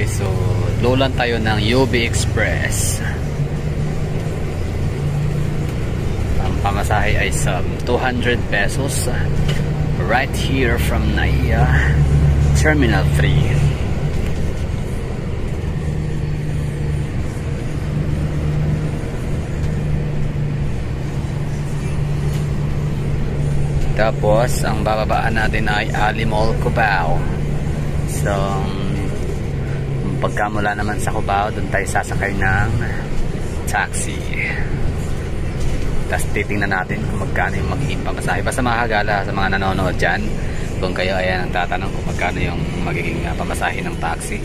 so lulan tayo ng UB Express. Ang pamasahe ay sa 200 pesos right here from NAIA Terminal 3. Tapos ang bababaan natin ay Ali Mall, Cubao. So pagkamula naman sa Cubao, doon tayo sasakay ng taxi. Tapos titingnan natin kung magkano yung magiging pamasahe. Basta makakagala sa mga nanonood dyan, kung kayo ayan ang tatanong kung magkano yung magiging pamasahe ng taxi.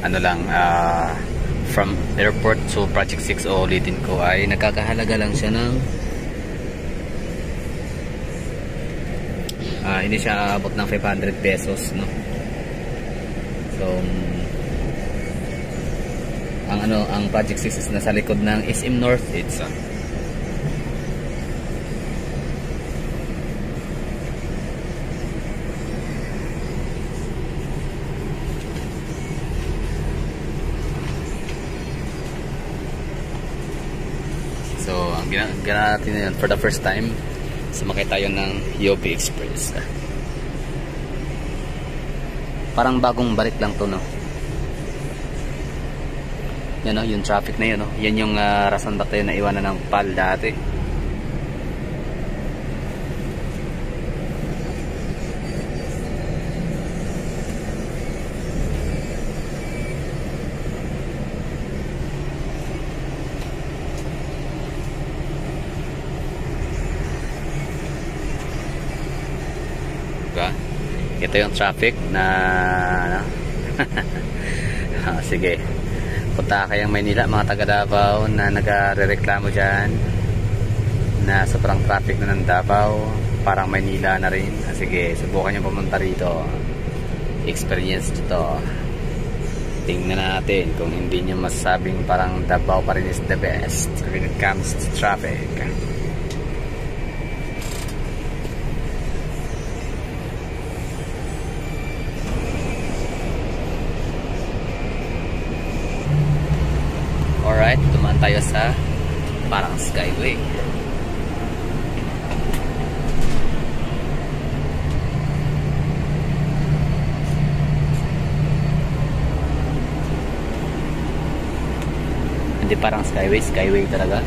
Ano lang, from airport to Project 6, ulitin ko, ay nagkakahalaga lang siya ng hindi siya aabot ng 500 pesos, no? So ang Project 6 is nasa likod ng SM North Eats. So ang ginawa natin yun, for the first time sumakay tayo ng UB Express. Parang bagong balik lang to, no? Yan, no? Yung traffic na yun, no? Yan yung rason ba't tayo naiwanan ng PAL dati. Ito yung traffic na sige, punta kayang Maynila mga taga Davao na nagre-reklamo dyan na sobrang traffic na ng Davao, parang Maynila na rin. Sige, subukan nyo pumunta rito, experience ito. Tingnan natin kung hindi nyo masabing parang Davao pa rin is the best when it comes to traffic. Alright, tumaan tayo sa parang Skyway. Hindi parang Skyway, Skyway talaga.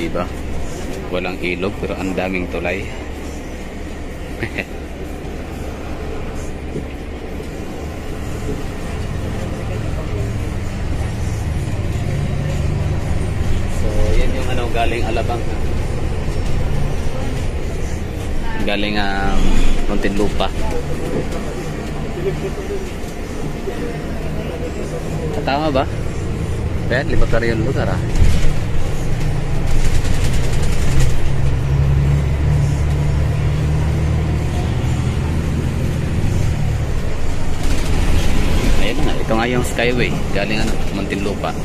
Diba? Walang ilog pero ang daming tulay. So yan yung galing Alabang, galing Muntinlupa. Tama ba? Ayan, lipat na rin yung lugar Ayan na nga, ito nga yung Skyway galing Muntinlupa.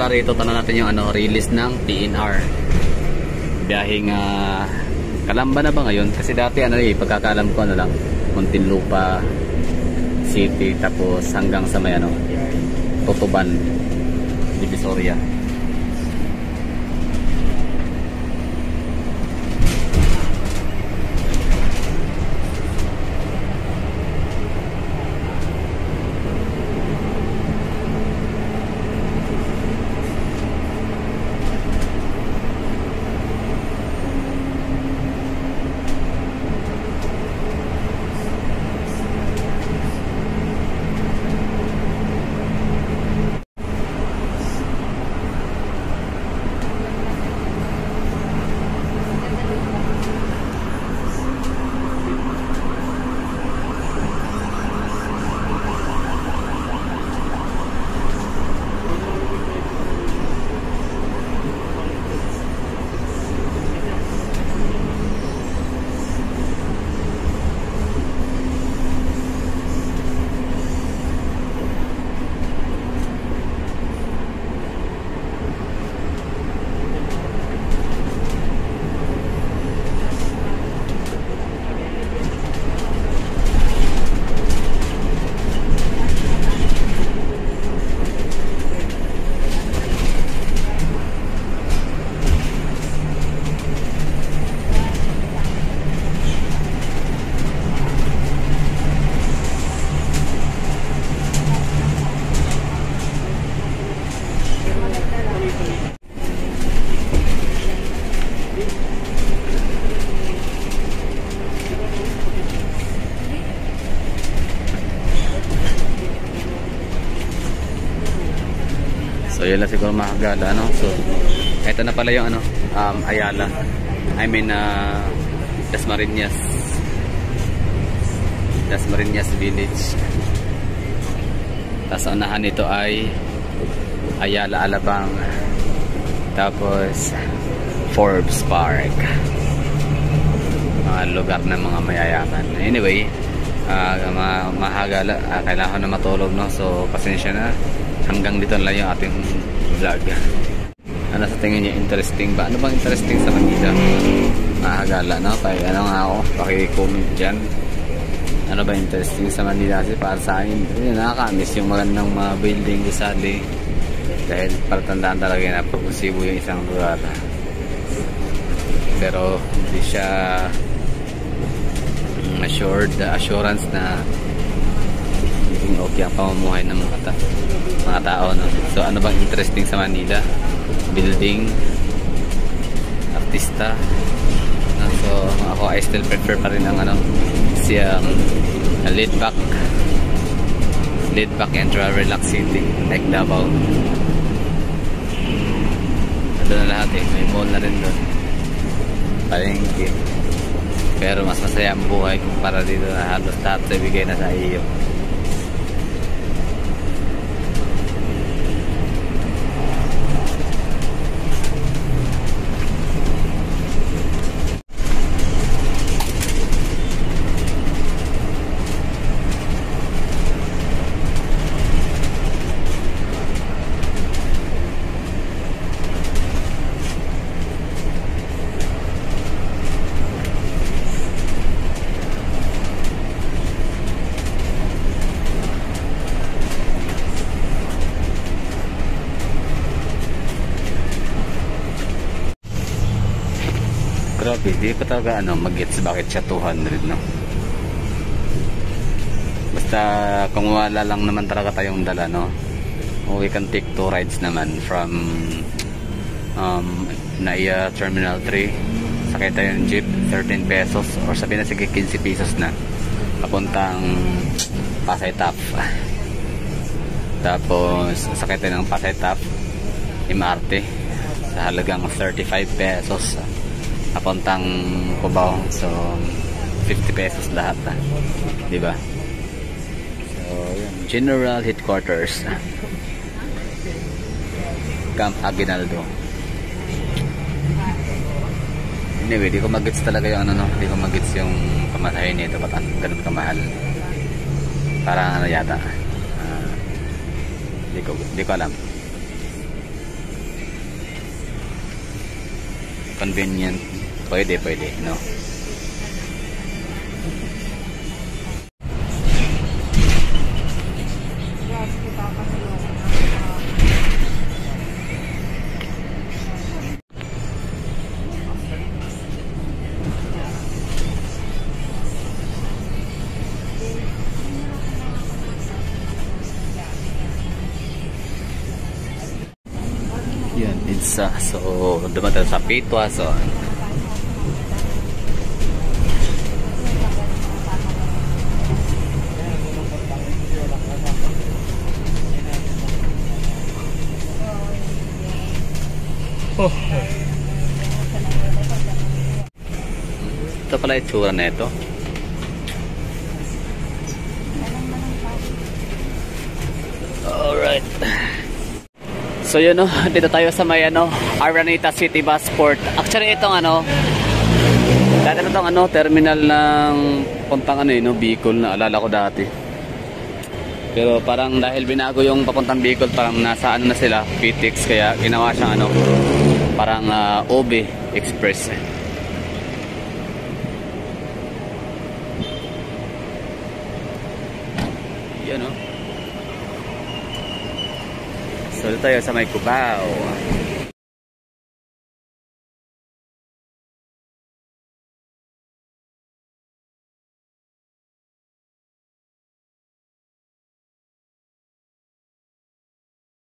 pumunta rito, tanong natin yung release ng PNR. Biyaheng Calamba na ba ngayon? Kasi dati pagkakaalam ko lang, Muntinlupa City, tapos hanggang sa may Tutuban, Divisoria. So yun lang siguro makagala, so ito na pala yung Ayala, Dasmariñas Village. Tapos unahan nito ay Ayala Alabang, tapos Forbes Park, mga lugar ng mga mayayaman. Anyway, mahagala, kailangan na matulog, so pasensya na. Hanggang dito na lang yung ating vlog. Ano sa tingin niyo, interesting ba? Ano bang interesting sa Manila? Mahagala, ako, paki-comment dyan. Ano ba interesting sa Manila? Kasi para sa akin, nakakamiss yung magandang mga building gusali. Dahil para tandaan talaga na pag-usibo yung isang lugar. Pero hindi siya assurance na okay ang pamumuhay ng mga tao, So ano bang interesting sa Manila? Building, artista, so ako I still prefer pa rin ang laid back and relax city like Davao. Ito na lahat may mall na rin doon, palengke. Pero mas masaya ang buhay kumpara dito na halos lahat sa bigay na sa iyo. Grabe, di ko talaga mag-gets bakit siya 200, Basta kung wala lang naman talaga tayong dala, we can take 2 rides naman from Naiya Terminal 3. Sakay tayo ng jeep, 13 pesos, or sabihin na sige 15 pesos na, papuntang Pasay Top. Tapos sakay tayo ng Pasay Top MRT sa halagang 35 pesos papuntang Cubao. So 50 pesos lahat, di ba? So yun, General Headquarters, Camp Aguinaldo. Anyway, di ko mag-gets talaga yung di ko mag-gets yung pamasahe nito, ba't ganun kamahal? Parang yata, di ko alam. convenient. Pwede, no? Yan, Idsa. So, dumatal sa Pitwa. So, oh. Ito pala itsura na ito. Alright. So yun, no, dito tayo sa may Araneta City Busport. Actually itong dati na itong terminal ng puntang Bicol, na alala ko dati. Pero parang dahil binago yung papuntang Bicol, parang nasa na sila, PTX, kaya ginawa siyang parang OB Express. Yan, no. So dito tayo sa may Cubao.